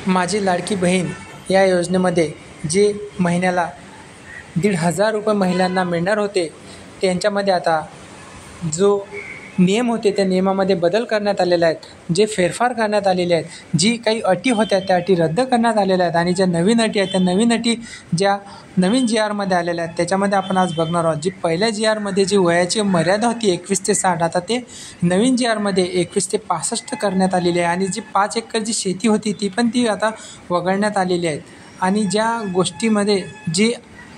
माझी लाडकी बहीण या योजनेमध्ये जे महिन्याला 1,500 रुपये महिलांना मिळणार होते, त्यांच्यामध्ये आता जो नियम होते त्या नियमामध्ये बदल करण्यात आलेले आहेत, जे फेरफार करण्यात आलेले आहेत, जी काही अटी होत्या त्या अटी रद्द करण्यात आलेल्या आहेत आणि ज्या नवीन अटी आहेत त्या नवीन अटी ज्या नवीन GRमध्ये आलेल्या आहेत त्याच्यामध्ये आपण आज बघणार आहोत. जी पहिल्या GRमध्ये जी वयाची मर्यादा होती 21 ते 60, आता ते नवीन GRमध्ये 21 ते 65 करण्यात आलेली आहे आणि जी 5 एकर जी शेती होती ती आता वगळण्यात आलेली आहे. आणि ज्या गोष्टीमध्ये जी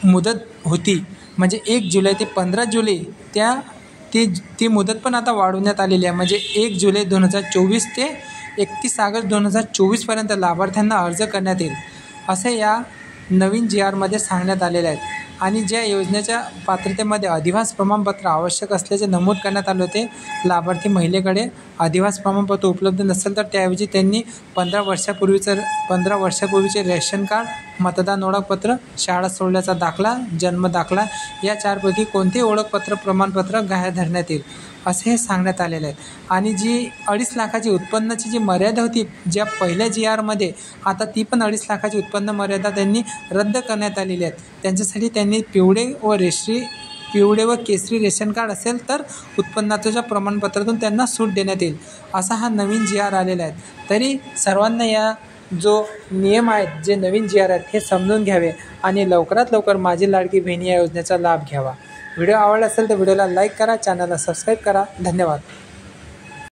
मुदत होती म्हणजे 1 जुलै ते 15 जुलै ती मुदत पण आता वाढवण्यात आलेली आहे. म्हणजे 1 जुलै 2024 ते 31 ऑगस्ट 2024पर्यंत लाभार्थ्यांना अर्ज करण्यात येईल असे या नवीन GRमध्ये सांगण्यात आलेले आहेत. आणि ज्या योजनेच्या पात्रतेमध्ये अधिवास प्रमाणपत्र आवश्यक असल्याचे नमूद करण्यात आले होते, लाभार्थी महिलेकडे अधिवास प्रमाणपत्र उपलब्ध नसेल तर त्याऐवजी त्यांनी 15 वर्षापूर्वीचे रेशन कार्ड, मतदान ओळखपत्र, शाळा सोडल्याचा दाखला, जन्म दाखला या 4पैकी कोणतेही ओळखपत्र प्रमाणपत्र ग्राह्य धरण्यात येईल असे हे सांगण्यात आलेले आहे. आणि जी 2.5 लाखाची उत्पन्नाची जी मर्यादा होती ज्या पहिल्या GRमध्ये, आता ती पण 2.5 लाखाची उत्पन्न मर्यादा त्यांनी रद्द करण्यात आलेली आहे. त्यांच्यासाठी त्यांनी पिवळे व केसरी रेशन कार्ड असेल तर उत्पन्नाच्या प्रमाणपत्रातून त्यांना सूट देण्यात येईल असा हा नवीन GR आलेला आहे. तरी सर्वांना या जो नियम आहेत, जे नवीन GR आहेत हे समजून घ्यावे आणि लवकरात लवकर माझी लाडकी बहीण या योजनेचा लाभ घ्यावा. व्हिडिओ आवडला असेल तर व्हिडिओला लाईक करा, चॅनलला सबस्क्राईब करा. धन्यवाद.